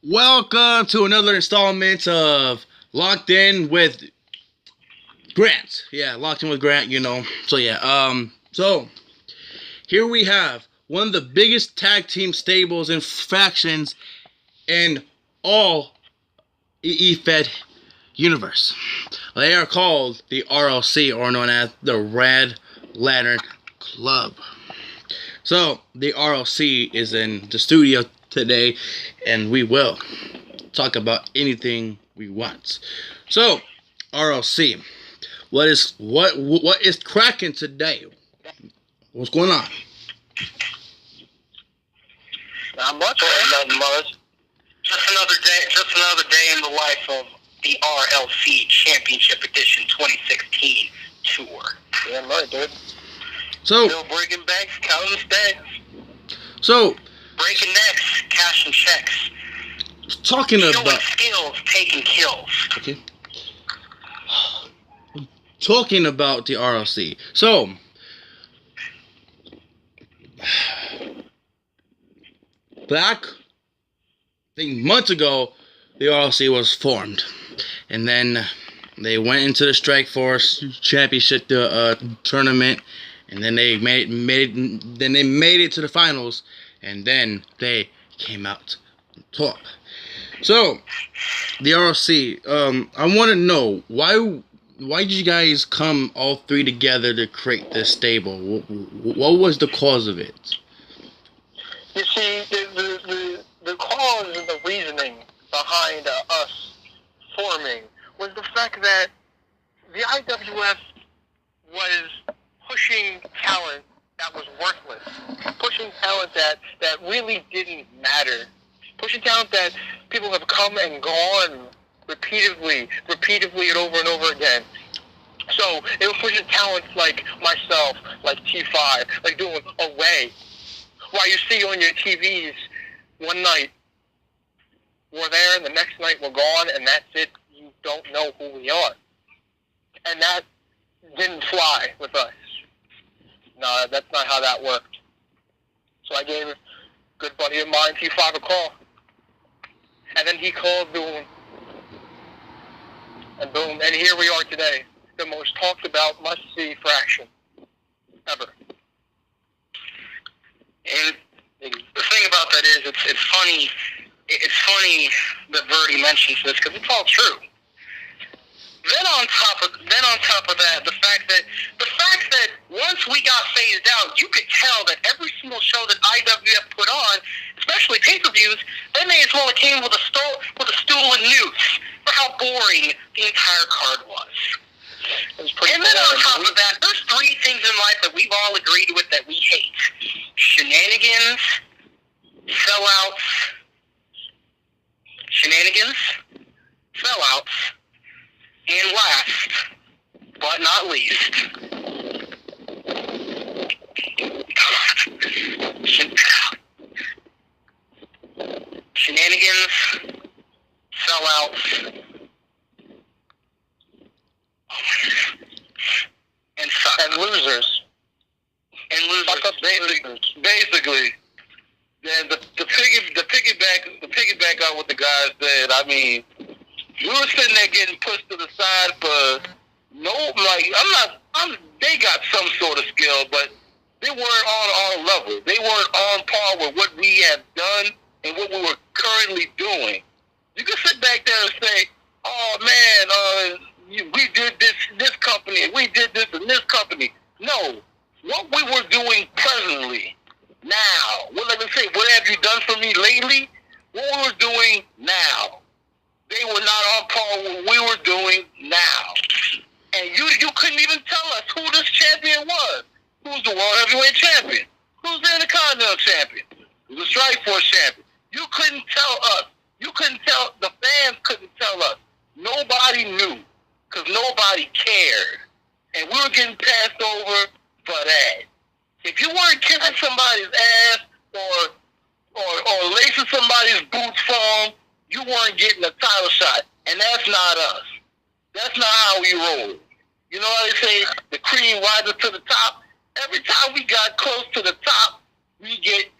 Welcome to another installment of Locked In with Grant. Yeah, Locked In with Grant, So here we have one of the biggest tag team stables and factions in all EE-Fed universe. They are called the RLC, or known as the Red Lantern Club. So the RLC is in the studio today, and we will talk about anything we want. So, RLC, what is cracking today? What's going on? Not much. Nothing much. Just another day in the life of the RLC Championship Edition 2016 tour. Yeah, right, dude. So, still breaking banks, counting stays. So, breaking necks, cashing checks. Talking showing about skills, taking kills. Okay. Talking about the RLC. So, back, I think months ago, the RLC was formed, and then they went into the Strike Force Championship tournament, and then they made it to the finals, and then they came out on top. So, the RLC, I want to know why did you guys come all three together to create this stable? What was the cause of it? You see, the cause and the reasoning behind us forming was the fact that the IWF was pushing talent that was worthless, pushing talent that really didn't matter, pushing talent that people have come and gone repeatedly and over again. So it was pushing talents like myself, like T5, like doing away. While you see on your TVs, one night we're there and the next night we're gone, and that's it. You don't know who we are. And that didn't fly with us. No, that's not how that worked. So I gave a good buddy of mine, T5, a call. And then he called Boom. And boom, and here we are today. The most talked about must-see fraction ever. And the thing about that is, it's funny. It's funny that Verdi mentions this because it's all true. Then on top of that, the fact that once we got phased out, you could tell that every single show that IWF put on, especially pay-per-views, they may as well have came with a stool and noose for how boring the entire card was. And then on top of that, there's three things in life that we've all agreed with that we hate: shenanigans, sellouts, and last but not least, shenanigans, sellouts, and losers. Basically. And the piggyback on what the guys said. I mean, we were sitting there getting pushed to the side for they got some sort of skill, but they weren't on our level. They weren't on par with what we had done and what we were currently doing. You can sit back there and say, "Oh man, we did this company, we did this in this company." No, what we were doing presently, now. What have you done for me lately? What we were doing now. They were not on par with what we were doing now. And you couldn't even tell us who this champion was. Who's the World Heavyweight Champion? Who's the Intercontinental Champion? Who's the Strike Force Champion? You couldn't tell us. You couldn't tell, the fans couldn't tell us. Nobody knew, because nobody cared. And we were getting passed over for that. If you weren't kissing somebody's ass or lacing somebody's boots for them, you weren't getting a title shot. And that's not us. That's not how we roll. You know how they say, the cream rises to the top? Every time we got close to the top, we get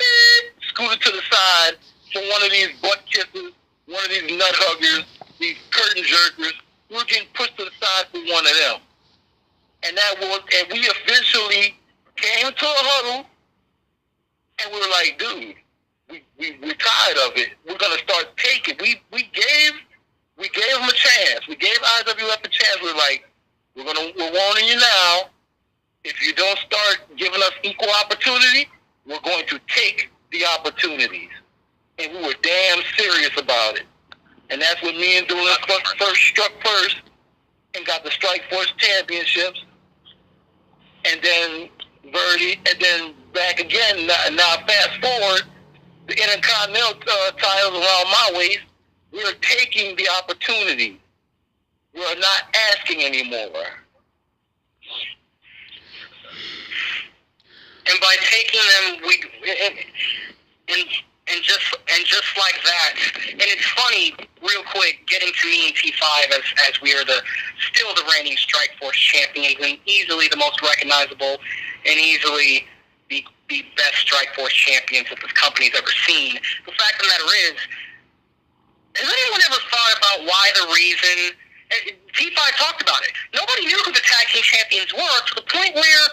scooted to the side for one of these butt kisses one of these nut huggers, these curtain jerkers. We were getting pushed to the side for one of them. And we eventually came to a huddle, and we were like, dude, we're tired of it. We're gonna start taking. We gave them a chance. We gave IWF a chance. We were like, we're warning you now. If you don't start giving us equal opportunity, we're going to take the opportunities. And we were damn serious about it. And that's when me and Doolin first struck first and got the Strike Force championships. And then Verdi, and then back again. Now fast forward, the Intercontinental titles around my waist. We're taking the opportunity. We're not asking anymore. And by taking them, and just like that. And it's funny, real quick, getting to me and T5 as we are still the reigning Strike Force champions and easily the most recognizable and easily the best Strike Force champions that this company's ever seen. The fact of the matter is, has anyone ever thought about why the reason? T5 talked about it. Nobody knew who the tag team champions were to the point where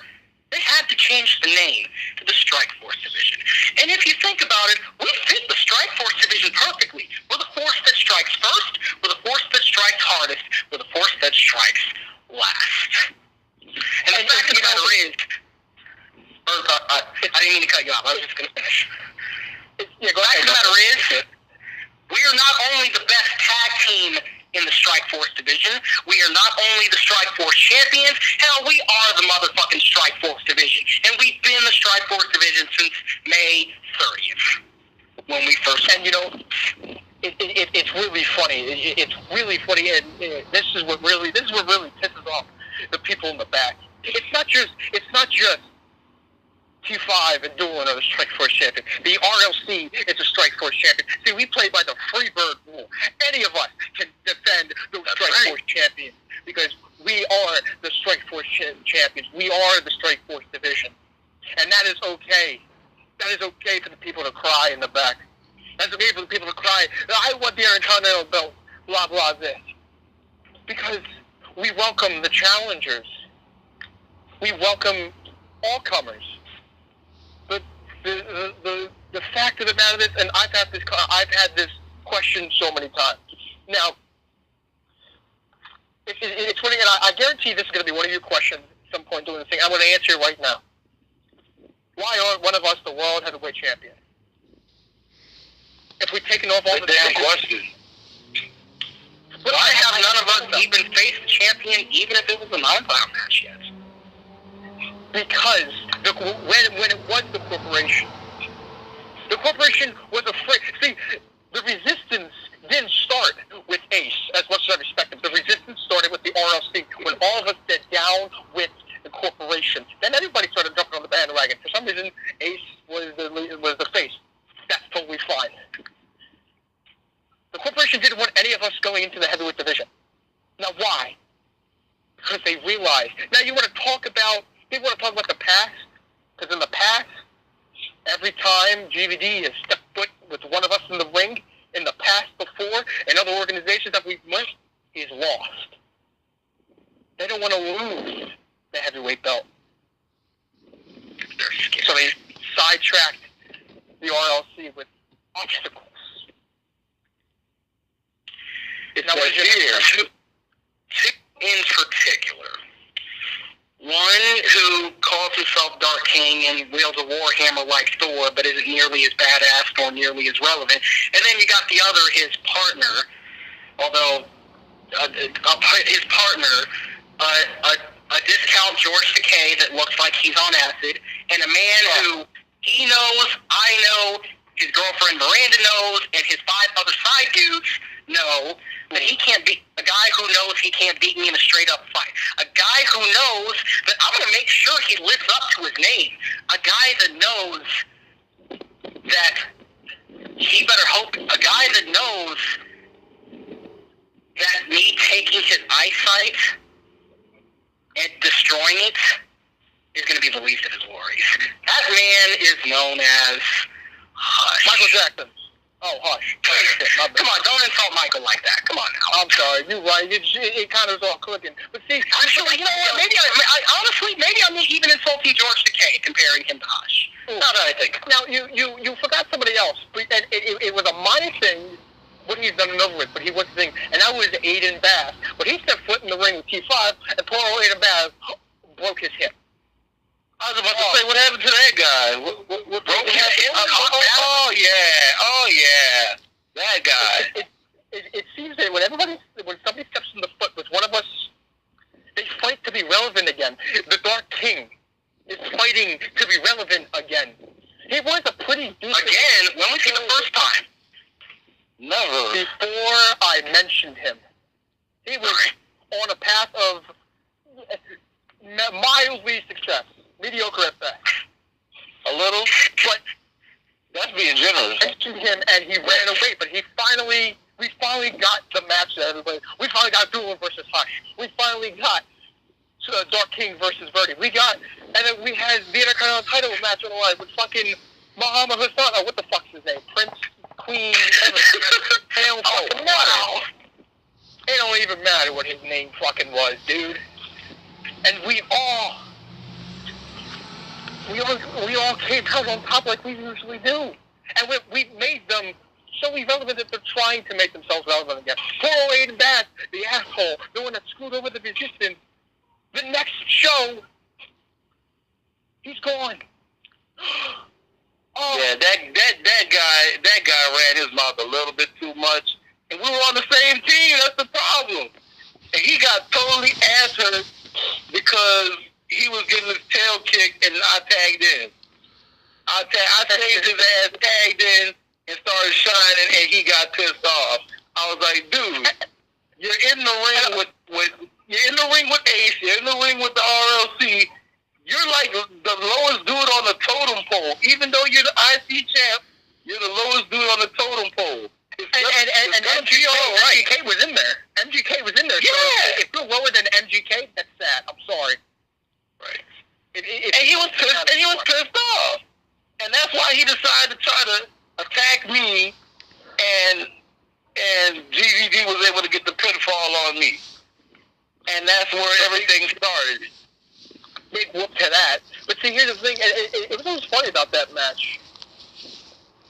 they had to change the name to the Strike Force Division. And if you think about it, we fit the Strike Force Division perfectly. We're the force that strikes first. We're the force that strikes hardest. We're the force that strikes last. And the fact of the matter is, I didn't mean to cut you off. I was just going to finish. Yeah, go ahead. The fact of the matter is, we are not only the best tag team in the Strike Force Division, we are not only the Strike Force champions, hell, we are the motherfucking Strike Force Division. And we've been the Strike Force Division since May 30th, when we first... And, you know, it's really funny. It's really funny, and this is what really pisses off the people in the back. It's not just T5 and Doolin are the Strike Force champion. The RLC is the Strike Force champion. See, we play by the Freebird rule. Any of us can defend the Strike Force champions because we are the Strike Force champions. We are the Strike Force division. And that is okay. That is okay for the people to cry in the back. That's okay for the people to cry, I want the Intercontinental belt, blah, blah, this. Because we welcome the challengers. We welcome all comers. But the fact of the matter is, and I've had this question so many times. Now, it's funny, and I guarantee this is going to be one of your questions at some point during this thing. I'm going to answer it right now. Why aren't one of us the world heavyweight champion? If we've taken off all the damn question. But I have none of us even faced the champion, even if it was a non-title match yet. Because when it was the corporation was afraid. See, the resistance didn't start with Ace, as much as I respect him. The resistance started with the RLC when all of us sat down with the corporation. Then everybody started jumping on the bandwagon. For some reason, Ace was the face. That's totally fine. The corporation didn't want any of us going into the heavyweight division. Now, why? Because they realized. Now, they want to talk about the past, because in the past, every time GVD has stepped foot with one of us in the ring, in the past before, and other organizations that we've met, he's lost. They don't want to lose the heavyweight belt. So they sidetracked the RLC with obstacles. It's now, right here. Two in particular. One who calls himself Dark King and wields a warhammer like Thor, but isn't nearly as badass nor nearly as relevant. And then you got the other, his partner, although his partner, a discount George Takei that looks like he's on acid, and a man who he knows, I know, his girlfriend Miranda knows, and his 5 other side dudes know that he can't beat, a guy who knows he can't beat me in a straight up fight. A guy who knows that I'm going to make sure he lives up to his name. A guy that knows that he better hope, a guy that knows that me taking his eyesight and destroying it is going to be the least of his worries. That man is known as Hush. Michael Jackson. Oh, hush. Come on, don't insult Michael like that. Come on now. I'm sorry. You're right. It kind of was all clicking. But see, Actually, you know what? Maybe honestly, maybe I'm even insulting George Takei comparing him to Hush. Now that I think. Now, you forgot somebody else. And it was a minor thing, what he's done and over with, but he was the thing, and that was Aiden Bass. But he stepped foot in the ring with T5, and poor old Aiden Bass broke his hip. I was about to say, what happened to that guy? What Broke his hip? Oh yeah, that guy. It seems that when somebody steps in the foot with one of us, they fight to be relevant again. The Dark King is fighting to be relevant again. He was a pretty decent... Again? When was he the first time? Never. Before I mentioned him. He was on a path of mildly success. Mediocre at best. A little? But That's being generous. I mentioned him and he ran away, but we finally got the match that everybody... We finally got Doolin versus Hush. We finally got Dark King versus Verdi. And then we had the Intercontinental title match on the line with fucking Muhammad Hassan. Oh, what the fuck's his name? Prince, Queen, everything. It don't fucking matter. It don't even matter what his name fucking was, dude. And we all came out on top like we usually do. And we made them so irrelevant that they're trying to make themselves relevant again. Poor old Aiden Bass, the asshole, the one that screwed over the Resistance. The next show, he's gone. Oh. Yeah, that guy ran his mouth a little bit too much, and we were on the same team. That's the problem. And he got totally ass hurt because he was getting his tail kicked, and I tagged in. I saved his ass, tagged in, and started shining, and he got pissed off. I was like, dude, you're in the ring with you're in the ring with Ace, you're in the ring with the RLC. You're like the lowest dude on the totem pole. Even though you're the IC champ, you're the lowest dude on the totem pole. And MGK was in there. MGK was in there. Yeah. So if you're lower than MGK, that's sad. I'm sorry. Right. And he was pissed off. And that's why he decided to try to attack me, and GVD was able to get the pinfall on me. And that's where everything started. Big whoop to that. But see, here's the thing. It was always funny about that match.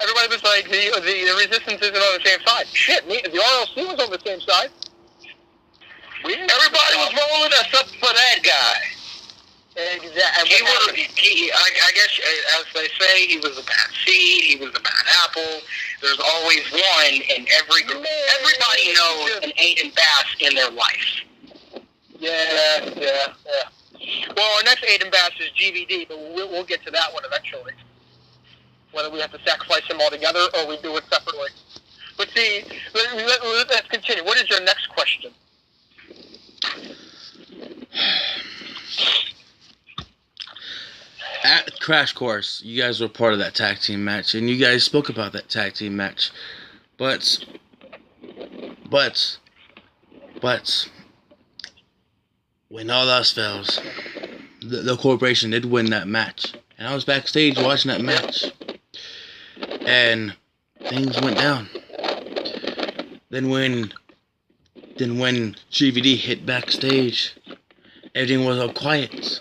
Everybody was like, the Resistance isn't on the same side. Shit, the RLC was on the same side. Everybody was rolling except for that guy. Exactly. I guess, as they say, he was a bad seed. He was a bad apple. There's always one in every group. Everybody knows an Aiden Bass in their life. Yeah. Well, our next Aiden Bass is GVD, but we'll get to that one eventually. Whether we have to sacrifice him altogether or we do it separately. But see, let's continue. What is your next question? At Crash Course, you guys were part of that tag team match, and you guys spoke about that tag team match. But, when all else fails, the corporation did win that match. And I was backstage watching that match. And things went down. Then when GVD hit backstage, everything was all quiet.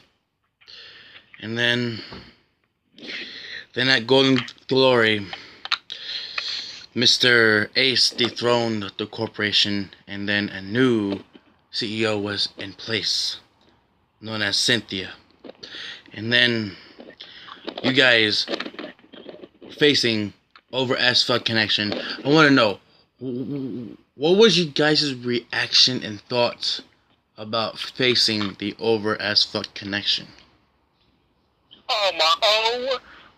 And then at Golden Glory, Mr. Ace dethroned the corporation, and then a new CEO was in place, known as Cynthia. And then you guys facing Over As Fuck Connection. I want to know, what was you guys' reaction and thoughts about facing the Over As Fuck Connection? Oh,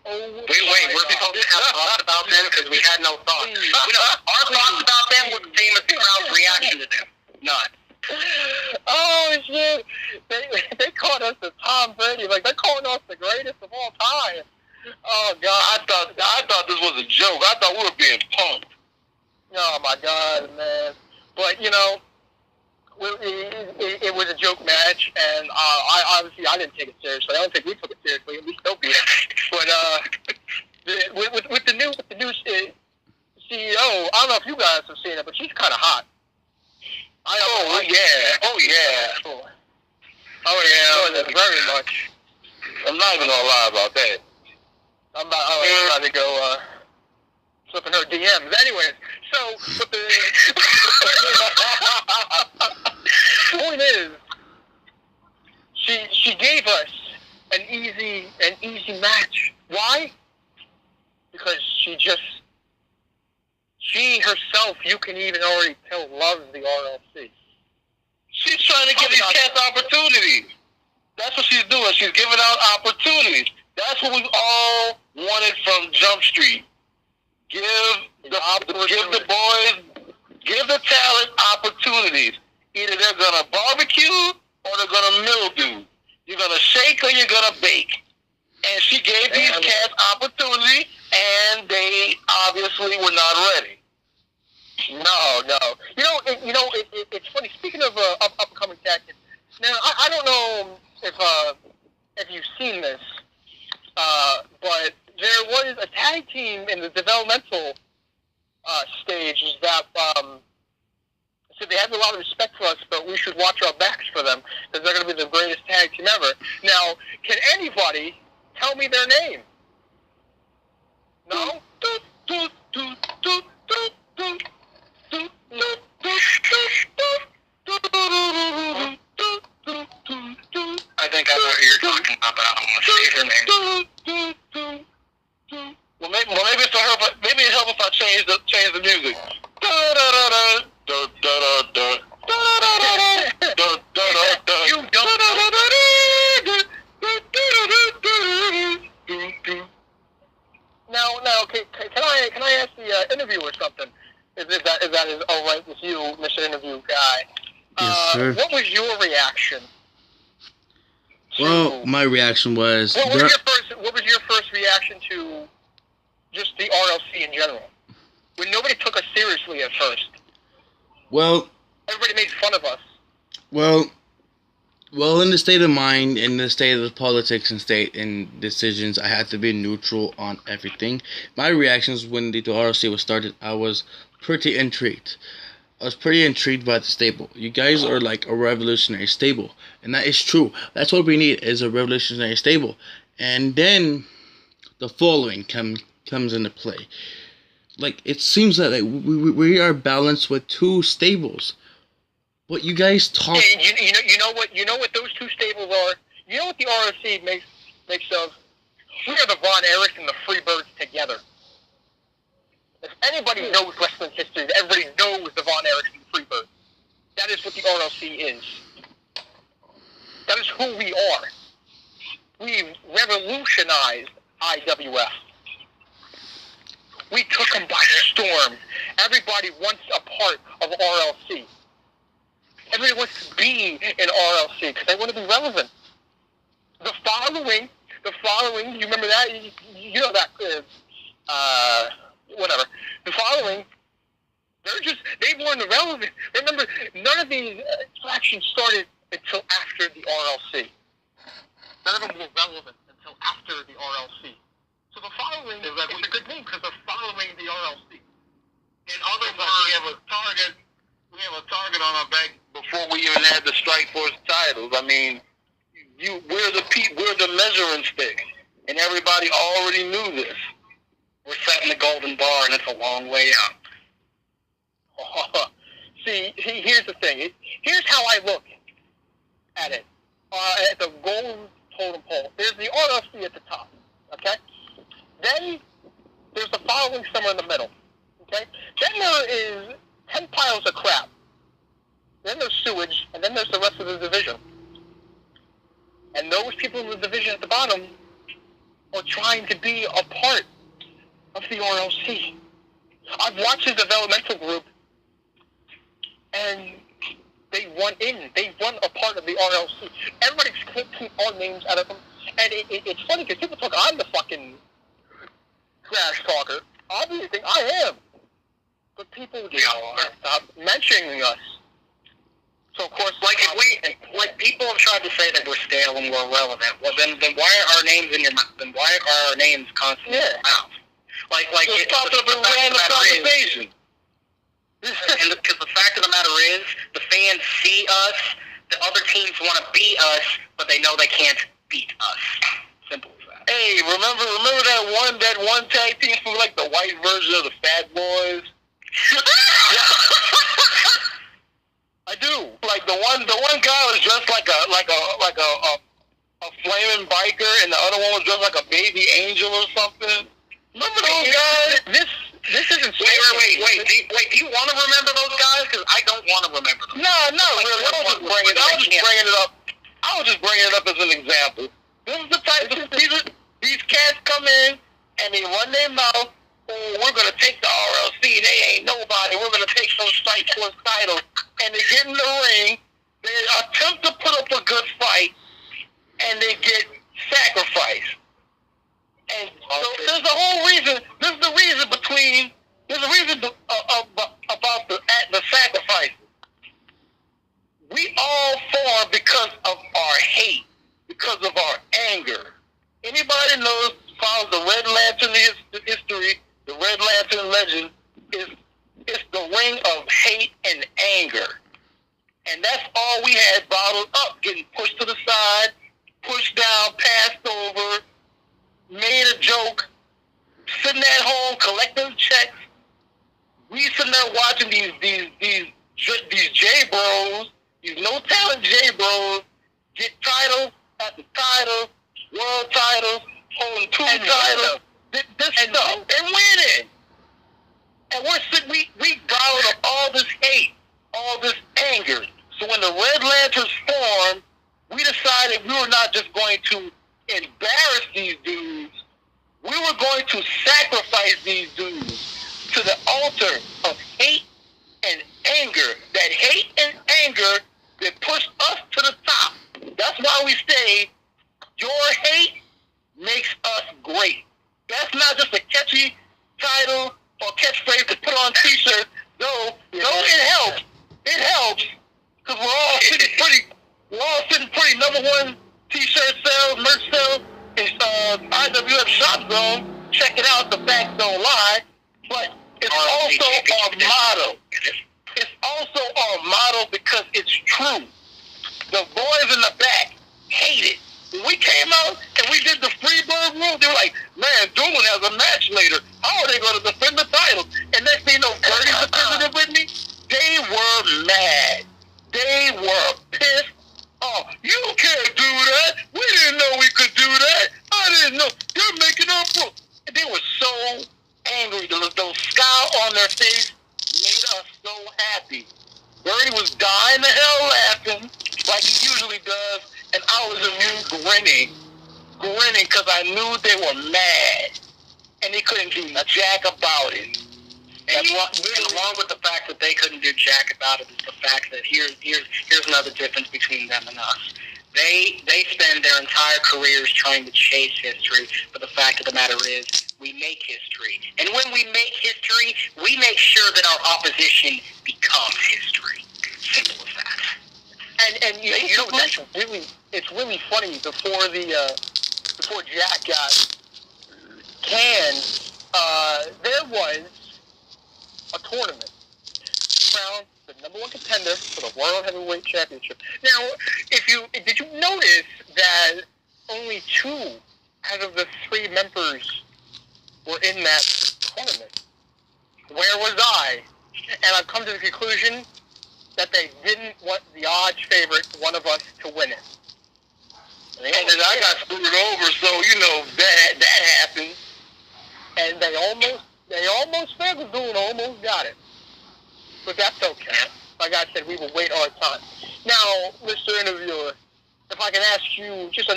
Wait, we're supposed to have thoughts about them because we had no thoughts. Our thoughts about them were the same as the crowd's reaction to them. None. Oh shit! They called us the Tom Brady, like they're calling us the greatest of all time. Oh god! I thought this was a joke. I thought we were being punked. Oh my god, man! But you know, it was a joke match, and I obviously I didn't take it seriously. I don't think we took it seriously, and we still beat it. But with the new CEO. I don't know if you guys have seen it, but she's kind of hot. Oh yeah. Very much. I'm not even gonna lie about that. I'm about to go flipping her DMs. Anyways, so but the point is, she gave us an easy match. Why? Because she herself, you can even already tell, loves the RLC. She's trying to give these cats opportunities. That's what she's doing. She's giving out opportunities. That's what we all wanted from Jump Street. Give the talent opportunities. Either they're gonna barbecue or they're gonna mildew. You're gonna shake or you're gonna bake. And she gave these cats opportunity, and they obviously were not ready. No. It's funny. Speaking of upcoming tactics, now I don't know if you've seen this, but there was a tag team in the developmental stage that said they have a lot of respect for us, but we should watch our backs for them because they're going to be the greatest tag team ever. Now, can anybody tell me their name? No? I think I know who you're talking about, but I don't want to say her name. Well, maybe it helps if I change the music. Now, can I ask the interviewer something? Is that all right with you, Mr. Interview Guy? Yes, sir. What was your reaction? Well, my reaction was... What was your first reaction to just the RLC in general? When nobody took us seriously at first. Well... Everybody made fun of us. Well, in the state of mind, in the state of politics and state and decisions, I had to be neutral on everything. My reactions when the RLC was started, I was pretty intrigued. I was pretty intrigued by the stable. You guys are like a revolutionary stable, and that is true. That's what we need, is a revolutionary stable. And then the following comes into play. Like, it seems that we are balanced with two stables. What you guys talk... Hey, you know what those two stables are? You know what the RLC makes of? We are the Von Erich and the Freebirds together. If anybody knows wrestling history, everybody knows the Von Erichs and the Freebirds. That is what the RLC is. That is who we are. We revolutionized IWF. We took them by storm. Everybody wants a part of RLC. Everybody wants to be in RLC because they want to be relevant. The following, you remember that? You know that, whatever. The following, they weren't relevant. Remember, none of these factions started until after the RLC. None of them were relevant until after the RLC. So the following is a good name because they're following the RLC. In other words, we have a target on our back before we even had the Strikeforce titles. I mean, we're the measuring stick, and everybody already knew this. We're setting the golden bar, and it's a long way out. See, here's the thing. Here's how I look at it. At the gold totem pole, there's the RLC at the top, okay? Then there's the following somewhere in the middle, okay? Then there is 10 piles of crap. Then there's sewage, and then there's the rest of the division. And those people in the division at the bottom are trying to be a part of the RLC. I've watched the developmental group, and they want in. They want a part of the RLC. Everybody can't keep our names out of them. And it's funny because people talk, I'm the fucking trash talker. Obviously, I am. But people just stop mentioning us. So of course, people have tried to say that we're stale and we're irrelevant. Well, then why are our names in your mouth? Then why are our names constantly in your mouth? Like Just popped up and ran the conversation. And because the fact of the matter is, the fans see us, the other teams want to beat us, but they know they can't beat us. Simple as that. Hey, remember that one tag team from like the white version of the Fat Boys? I do. Like the one guy was dressed like a flaming biker, and the other one was dressed like a baby angel or something. Remember those guys? This isn't. Wait. Do you want to remember those guys? Because I don't want to remember them. No, not really. I was just bringing it up as an example. This is the type. These cats come in and they run their mouth. Oh, we're gonna take the RLC. They ain't nobody. We're gonna take some Strike Force titles. And they get in the ring. They attempt to put up a good fight, and they get sacrificed. And so there's a whole reason. There's a reason about the sacrifice. We all form because of our hate, because of our anger. Anybody knows, follows the Red Lantern history, the Red Lantern legend, it's the ring of hate and anger. And that's all we had bottled up, getting pushed to the side, pushed down, passed over, made a joke, sitting at home collecting checks. We sitting there watching these J-Bros, these no-talent J-Bros, get titles after titles, world titles, holding two titles, this stuff, and winning. And we're sitting, we bottled up all this hate, all this anger. So when the Red Lanterns formed, we decided we were not just going to embarrass these dudes, we were going to sacrifice these dudes to the altar of hate and anger. That hate and anger that pushed us to the top. That's why we say, your hate makes us great. That's not just a catchy title or catchphrase to put on t-shirts. Though it helps. It helps because we're all sitting pretty number one t-shirt sales, merch sales, in IWF Shop Zone. Check it out, the facts don't lie. But it's also our motto. It's also our motto because it's true. The boys in the back hate it. When we came out and we did the Freebird rule, they were like, man, Doolin has a match later. How are they going to defend the title? And next thing you know, Birdie's defended it with me. They were mad. They were pissed. Oh, you can't do that. We didn't know we could do that. I didn't know. You're making up for. And they were so angry. Those scowl on their face made us so happy. Birdie was dying the hell laughing like he usually does. And I was amused grinning because I knew they were mad. And they couldn't do jack about it. And along with the fact that they couldn't do jack about it is the fact that here's another difference between them and us. They spend their entire careers trying to chase history, but the fact of the matter is we make history. And when we make history, we make sure that our opposition becomes history. Simple as that. And you know it's really funny before Jack got canned, there was a tournament crowned the number one contender for the World Heavyweight Championship. Now, did you notice that only 2 out of the 3 members were in that tournament? Where was I? And I've come to the conclusion that they didn't want the odds favorite, one of us, to win it. And then I got screwed over, so that happened. And they almost failed to do it, almost got it. But that's okay. Like I said, we will wait our time. Now, Mr. Interviewer, if I can ask you just a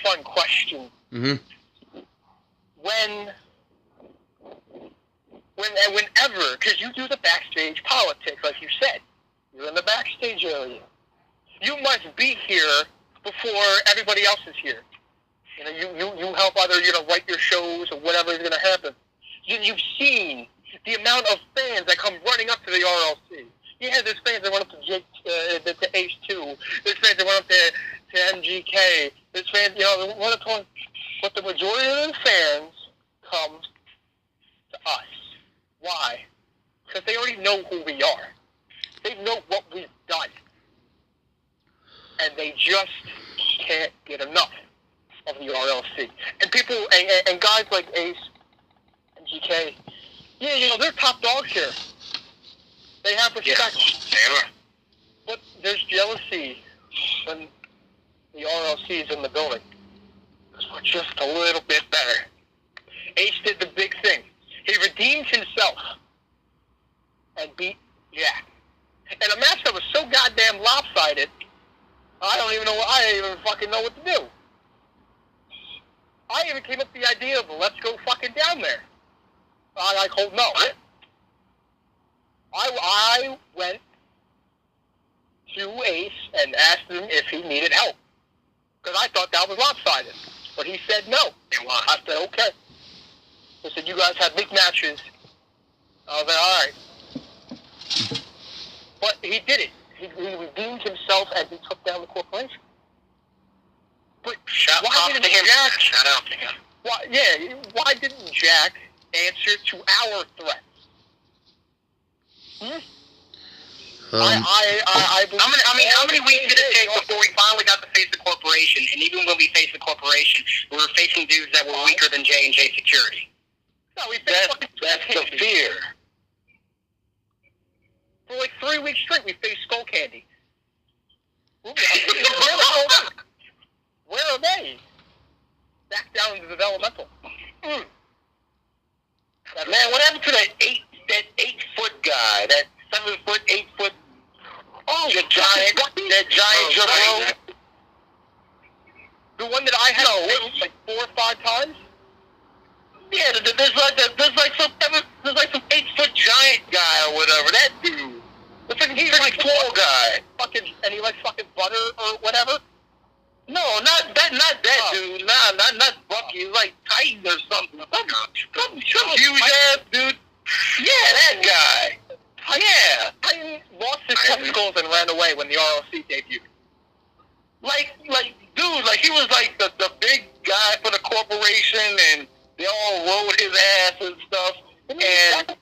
fun question. Mm-hmm. Whenever, because you do the backstage politics, like you said, you're in the backstage area. You must be here before everybody else is here. You help either write your shows or whatever is going to happen. You've seen the amount of fans that come running up to the RLC. Yeah, there's fans that run up to Ace 2. There's fans that run up to MGK. There's fans, run up to, but the majority of the fans come us. Why? Because they already know who we are. They know what we've done. And they just can't get enough of the RLC. And people, and guys like Ace and GK, yeah, they're top dogs here. They have respect. Yeah. But there's jealousy when the RLC is in the building. Because we're just a little bit better. Ace did the big thing. He redeemed himself and beat Jack. And a match that was so goddamn lopsided, I don't even fucking know what to do. I even came up with the idea of let's go fucking down there. I told no. I went to Ace and asked him if he needed help. Because I thought that was lopsided. But he said no. I said, okay. He said, you guys have big matches. I was like, all right. But he did it. He redeemed himself and he took down the corporation. But why didn't Jack... Shout out to him. Why didn't Jack answer to our threats? I believe how many weeks did it take before we finally got to face the corporation? And even when we faced the corporation, we were facing dudes that were weaker than J&J Security. No, that's the fear. For like 3 weeks straight, we faced Skull Candy. Where are they? Back down to developmental. Man, what happened to that 8-foot guy? That 7-foot, 8-foot? Oh, that giant Jabro? The one that I had faced like 4 or 5 times? Yeah, there's like some 8-foot giant guy or whatever. That dude. He's like a tall guy. And he likes fucking butter or whatever? No, not that dude. Nah, not Bucky. He's like Titan or something. Some huge ass dude. Yeah, that guy. Yeah. Titan lost his testicles and ran away when the RLC debuted. Like, dude, like he was like the big guy for the corporation, and they all rode his ass and stuff. And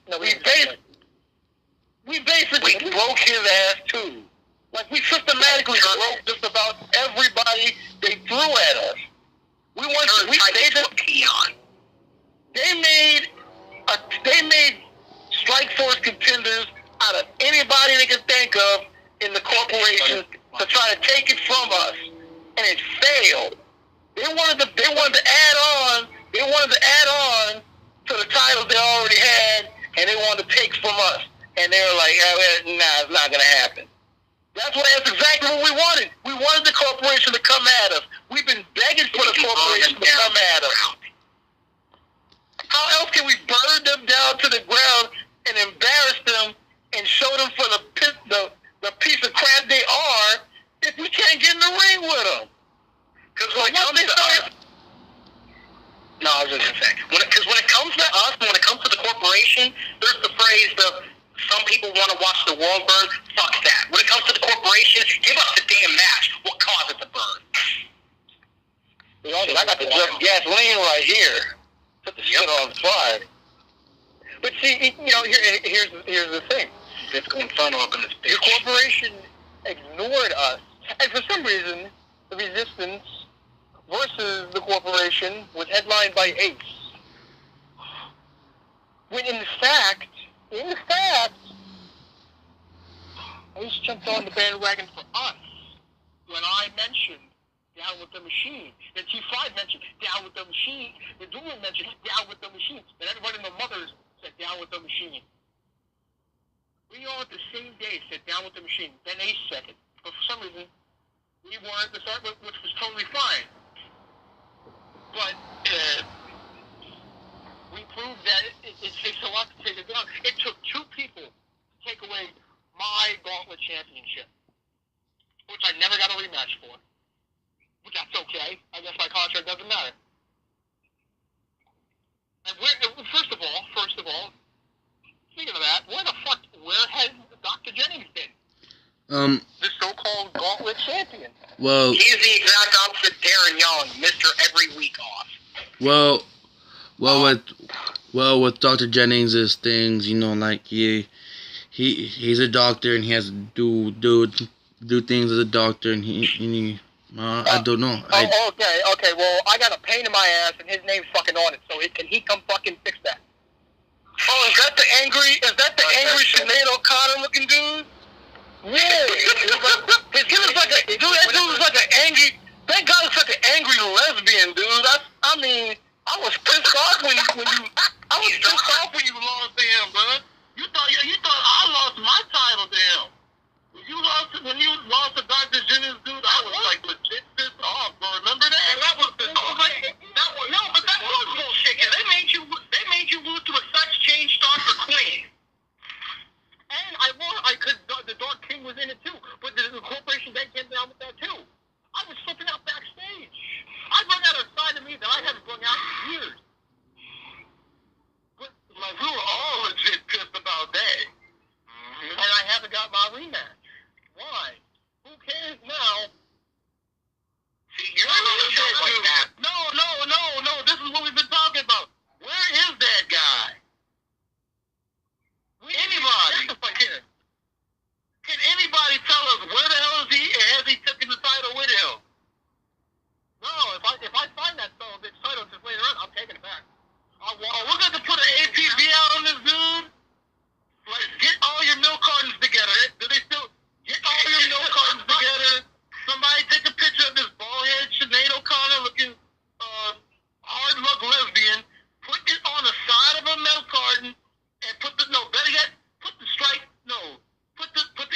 we basically broke his ass too. Like we systematically broke just about everybody they threw at us. They made Strike Force contenders out of anybody they could think of in the corporation to try to take it from us, and it failed. They wanted to add on to the titles they already had, and they wanted to take from us. And they were like, nah, it's not gonna happen. That's exactly what we wanted. We wanted the corporation to come at us. We've been begging for the corporation to come at us. How else can we burn them down to the ground and embarrass them and show them for the piece of crap they are if we can't get in the ring with them? Because when it comes to us, no, I was just gonna say, because when it comes to us, when it comes to the corporation, there's the phrase of some people want to watch the world burn. Fuck that. When it comes to the corporation, give us the damn match. What caused it to burn? I got the gasoline right here. Put the shit on fire. But see, here's the thing. It's going funnel up in this bitch. The corporation ignored us, and for some reason, the Resistance versus the corporation was headlined by Ace. When in fact, Ace jumped on the bandwagon for us when I mentioned Down with the Machine. Then T5 mentioned Down with the Machine. The Doom mentioned Down with the Machine. And everybody in the mothers said Down with the Machine. We all at the same day said Down with the Machine. Then Ace said it. But for some reason, we weren't the start, which was totally fine. But we proved that it takes a lot to take it down. It took 2 people to take away my Gauntlet Championship, which I never got a rematch for. But that's okay. I guess my contract doesn't matter. And first of all, speaking of that, where has Dr. Jennings been? The so-called Gauntlet Champion. Well, he's the exact opposite Darren Young, Mr. Every Week Off. Well, Well, with Dr. Jennings, is things, like he's a doctor and he has to do things as a doctor, and I don't know. Okay. Well, I got a pain in my ass, and his name's fucking on it. So can he come fucking fix that? Oh, is that the angry Sinead O'Connor looking dude? Yeah. That dude was like an angry. That guy was like an angry lesbian, dude. I was pissed off when you lost to him, bro. You thought I lost my title to him. When you lost to Dr. Jennings, dude, I was like legit pissed off, bro. Remember that? And that was bullshit. Cause they made you lose to a such change star for Queen. And I won because the Dark King was in it too. But the corporation bank came down with that too. I was flipping out backstage. I brought out a side of me that I haven't brought out in years. But like we were all legit pissed about that. And I haven't got my rematch. Why? Who cares now? See, you're not legit like that. No. This is what we've been talking about. Where is that guy? Anybody? Can anybody tell us where the hell is he, and has he taken the title with him? No, if I find that son of a bitch title just later on, I'm taking it back. We're going to put an APB out on this dude? Like, get all your milk cartons together. Do they still get all your milk cartons together? Somebody take a picture of this bald-head Sinead O'Connor looking hard luck lesbian, put it on the side of a milk carton, and put the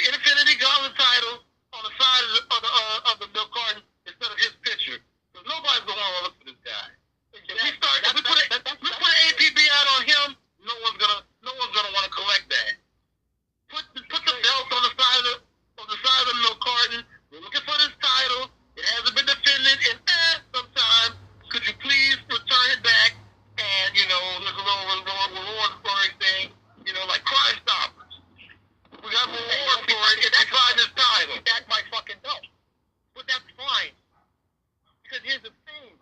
Infinity Gauntlet title on the side of the milk carton instead of his picture. Because nobody's going to want to look for this guy. If we put an APB out on him, no one's gonna want to collect that. Put the belt on the side of the milk carton. We're looking for this title. It hasn't been defended in some time. Could you please return it back? And there's a little reward for it thing. Like Crime Stoppers. We got a reward for it if you find this title. That's my fucking belt. But that's fine. Because here's the thing.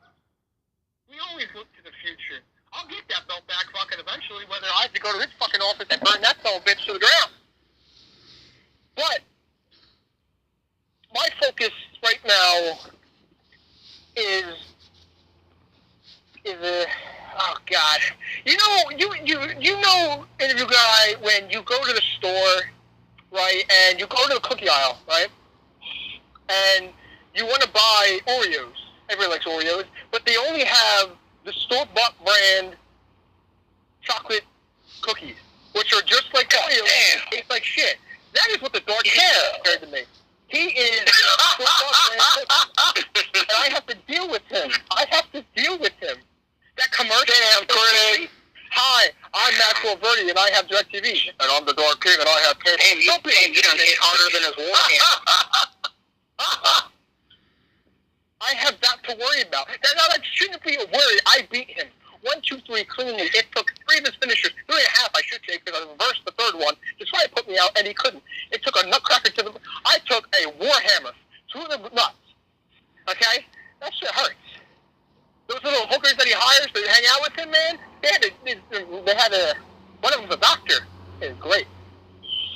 We always look to the future. I'll get that belt back fucking eventually, whether I have to go to his fucking office and burn that son of a bitch to the ground. But my focus right now is oh God. You know, interview guy, when you go to the store, right, and you go to the cookie aisle, right, and you want to buy Oreos. Everyone likes Oreos, but they only have the store-bought brand chocolate cookies, which are just like Oreos, taste like shit. That is what the Dark King compared to me. He is store-bought brand cookies, and I have to deal with him. That commercial. Damn, Craig. Hi, I'm Maxwell Verdi, and I have DirecTV. And I'm the Dark King, and I have cable. And you done hit harder than his war hand. I have that to worry about. Now, that shouldn't be a worry. I beat him. 1, 2, 3 cleanly. It took 3 of his finishers, 3.5 I should say, because I reversed the third one to try to put me out, and he couldn't. It took a nutcracker to the... I took a warhammer to the nuts. Okay? That shit hurts. Those little hookers that he hires to hang out with him, man, they had a... One of them's a doctor. It's great.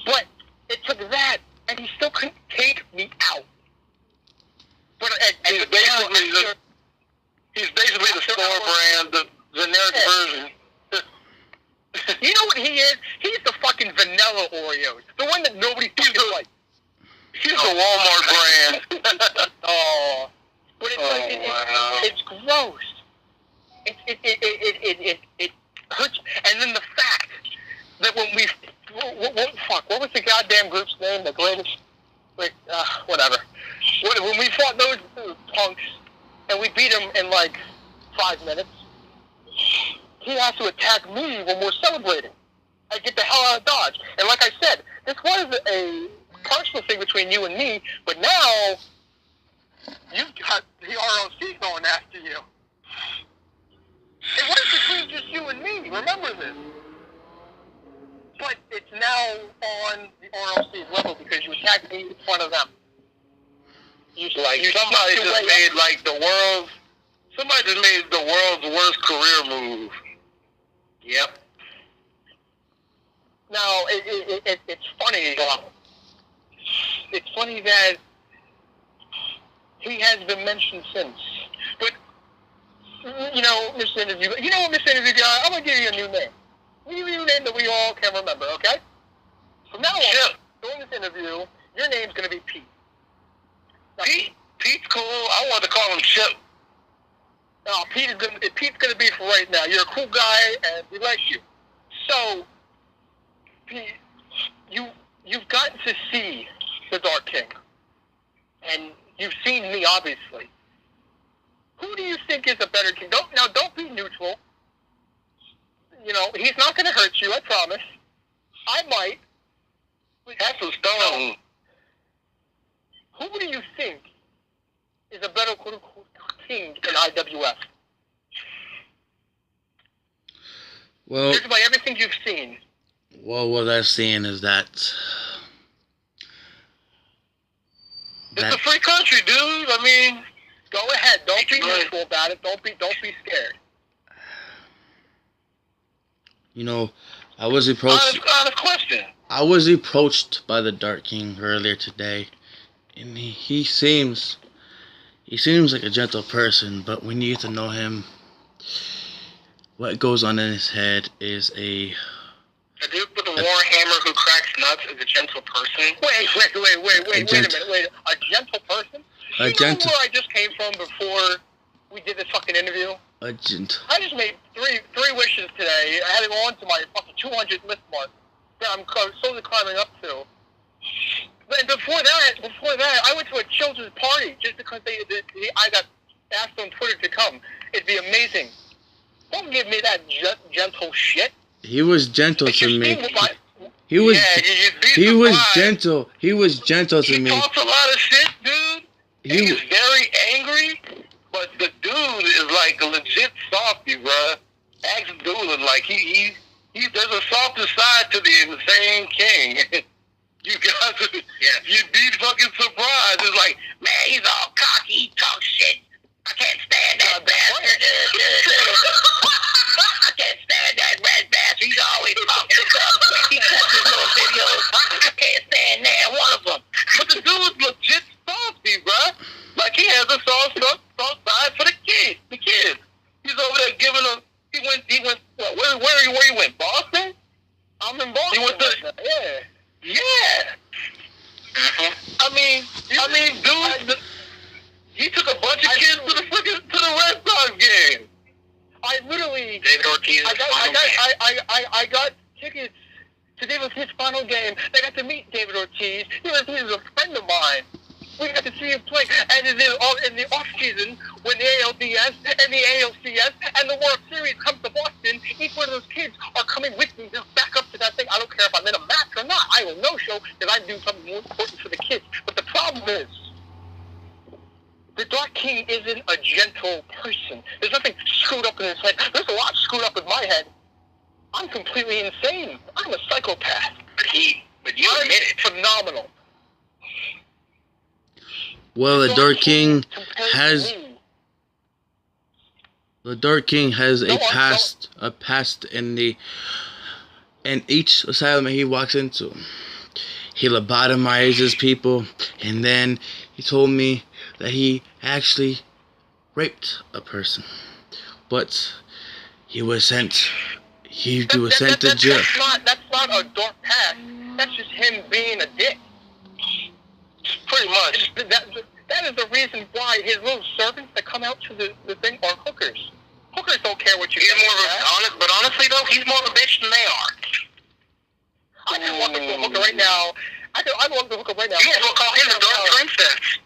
But it took that, and he still couldn't take me out. But he's basically the store brand, the generic version. You know what he is? He's the fucking vanilla Oreos. The one that nobody fucking likes. He's the Walmart brand. Oh. But it's wow. It's gross. It hurts. And then the fact that when what was the goddamn group's name? The greatest, whatever. When we fought those punks and we beat them in like 5 minutes, he has to attack me when we're celebrating. I get the hell out of Dodge. And like I said, this was a personal thing between you and me, but now you've got the ROC going after you. It was between just you and me. Remember this. But it's now on the ROC's level because you attacked me in front of them. Somebody just made the world's worst career move. Yep. Now, it's funny. It's funny that he has been mentioned since. But, you know, Mr. Interview, you know what, Mr. Interview Guy, I'm going to give you a new name. I'll give you a new name that we all can remember, okay? From now on, during this interview, your name's going to be Pete. Now, Pete's cool. I want to call him Chip. No, Pete's gonna be for right now. You're a cool guy, and we like you. So, Pete, you've gotten to see the Dark King, and you've seen me, obviously. Who do you think is a better king? Don't be neutral. You know, he's not gonna hurt you. I promise. I might. Have some stone. Who do you think is a better king in IWF? Well, just by everything you've seen. Well, what I'm seeing is that it's a free country, dude. I mean, go ahead. Don't be neutral about it. Don't be scared. You know, I was approached. Honest question. I was approached by the Dark King earlier today, and he seems like a gentle person, but when you get to know him, what goes on in his head is a dude with a warhammer who cracks nuts is a gentle person. Wait a minute. Wait, a gentle person? You know where I just came from before we did this fucking interview? A gentle. I just made three wishes today. I had to go on to my fucking 200th list mark that I'm slowly climbing up to. But before that, I went to a children's party just because I got asked on Twitter to come. It'd be amazing. Don't give me that gentle shit. He was gentle to me. He was gentle. He was gentle to me. He talks a lot of shit, dude. He's very angry, but the dude is like a legit softie, bruh. Ask Doolin, like he there's a softer side to the insane king. You guys, you'd be fucking surprised. It's like, man, he's all cocky, he talks shit. I can't stand that bastard. I can't stand that red bastard. He's always talking stuff. He cuts his little videos. I can't stand that one of them. But the dude's legit softy, bruh. Like he has a soft side for the kids. He's over there giving them. He went. What? Where he went? Boston. I'm in Boston. He went to. Yeah. Yeah. I mean, dude, he took a bunch of kids to the Red Sox game. I literally. David Ortiz. I got tickets to David Ortiz's final game. I got to meet David Ortiz. He was a friend of mine. We got to see him play. And in the off season, when the ALDS and the ALCS and the World Series comes to Boston, each one of those kids are coming with me to back up to that thing. I don't care if I'm in a match or not. I will no-show because I do something more important for the kids. But the problem is, the Dark King isn't a gentle person. There's nothing screwed up in his head. There's a lot screwed up in my head. I'm completely insane. I'm a psychopath. But you admit it. Phenomenal. Well, the Dark King has a past in each asylum he walks into. He lobotomizes people, and then he told me that he actually raped a person, but he was sent to jail. That's not a dark past. That's just him being a dick. Pretty much. That is the reason why his little servants that come out to the thing are hookers. Hookers don't care what you do. But honestly though, he's more of a bitch than they are. I can walk up to a hooker right now. I can walk up to a hooker right now. You might as well call him the Dark Princess.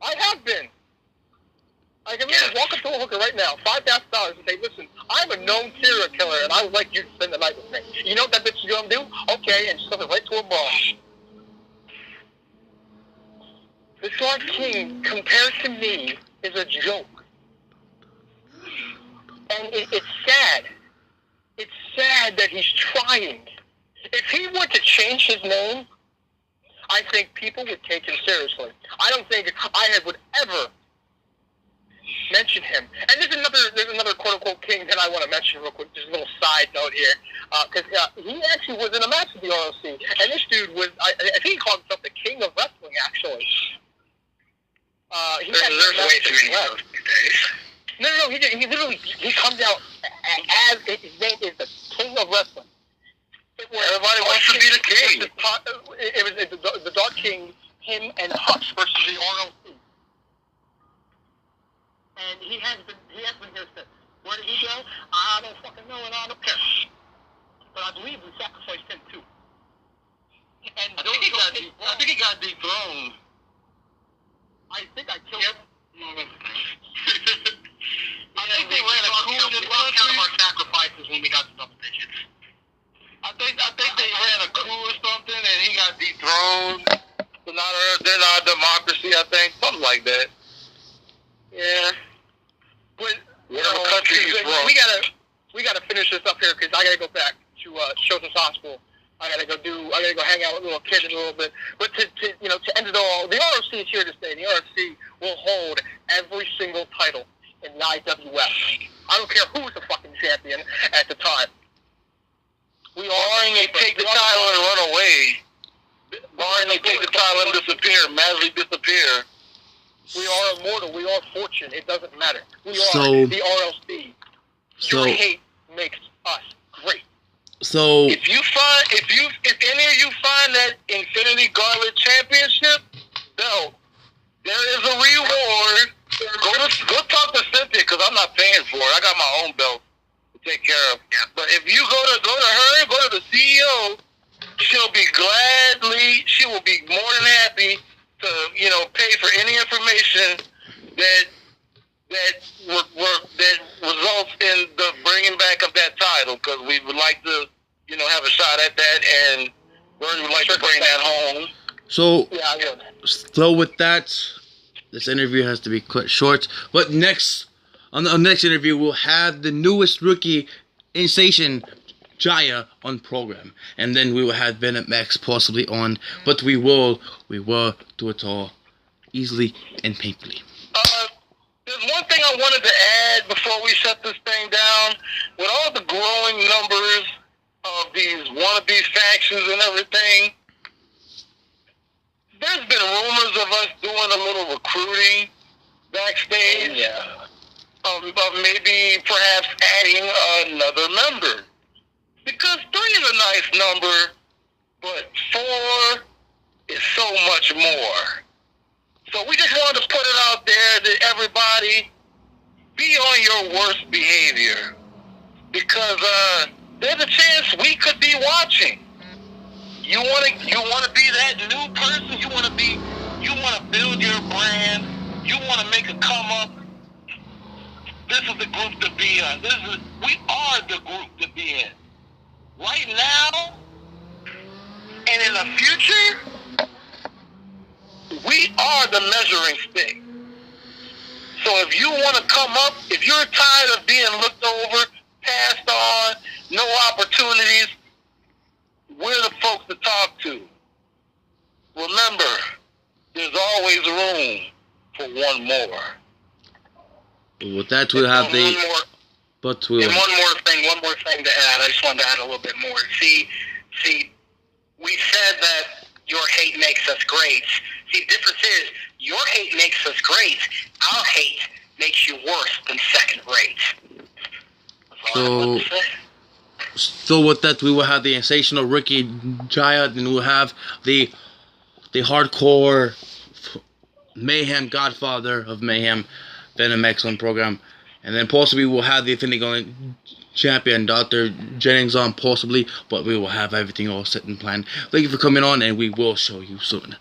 I have been. I can literally walk up to a hooker right now, $5,000, and say, listen, I'm a known serial killer, and I would like you to spend the night with me. You know what that bitch is going to do? Okay, and stuff it right to a bra. The Dark King, compared to me, is a joke. And it's sad. It's sad that he's trying. If he were to change his name, I think people would take him seriously. I don't think I would ever mention him. And there's another quote unquote king that I want to mention real quick. Just a little side note here, because he actually was in a match with the ROC, and this dude was I think he called himself the king of wrestling actually. There's way too many of those days. No, he comes out as his name is the king of wrestling. Everybody wants to be the king. It was the Dark King, him and Hutch versus the ROC. And he has been here since. Where did he go? I don't fucking know, and I don't care. But I believe we sacrificed him too. And I think he got dethroned. I think I killed him. I think they ran a coup in this count of our sacrifices when we got to double digits. I think they ran a coup or something, and he got dethroned. So now they're not a democracy, I think, something like that. Yeah. But whatever country he's from. We gotta finish this up here because I gotta go back to Children's Hospital. I gotta go hang out with little kids a little bit. But to end it all, the ROC is here to stay. The ROC will hold every single title in the IWF. I don't care who's the fucking champion at the time. Barring they take the title and run away. Barring they take the title and disappear, magically disappear. We are immortal. We are fortune. It doesn't matter. We are So- the RLC. Your hate makes us great. So If any of you find that Infinity Gauntlet Championship belt, there is a reward. Go talk to Cynthia because I'm not paying for it. I got my own belt to take care of. But if you go to her, go to the CEO, she will be more than happy to pay for any information that results in the bringing back of that title, because we would like to have a shot at that, and we would like to bring that home. so Yeah, I would. so with that, this interview has to be cut short. But next on the next interview, we'll have the newest rookie Insation Jaya on program, and then we will have Bennett Max possibly on. But we will do it all easily and painfully. There's one thing I wanted to add before we shut this thing down. With all the growing numbers of these wannabe factions and everything, there's been rumors of us doing a little recruiting backstage. Yeah. Of maybe perhaps adding another member. Because 3 is a nice number, but 4 is so much more. So we just wanted to put it out there that everybody be on your worst behavior, because there's a chance we could be watching. You want to be that new person. You want to build your brand. You want to make a come up. This is the group to be in. We are the group to be in. Right now and in the future, we are the measuring stick. So if you want to come up, if you're tired of being looked over, passed on, no opportunities, we're the folks to talk to. Remember, there's always room for one more. With that, we'll have And one more thing to add. I just wanted to add a little bit more. See, we said that your hate makes us great. See, the difference is your hate makes us great. Our hate makes you worse than second rate. That's all I wanted to say. So with that, we will have the sensational rookie Jaya, then we'll have the hardcore Mayhem Godfather of Mayhem, Venom X on program, and then possibly we'll have the Infinity Gauntlet champion Dr. Jennings on possibly, but we will have everything all set and planned. Thank you for coming on, and we will show you soon.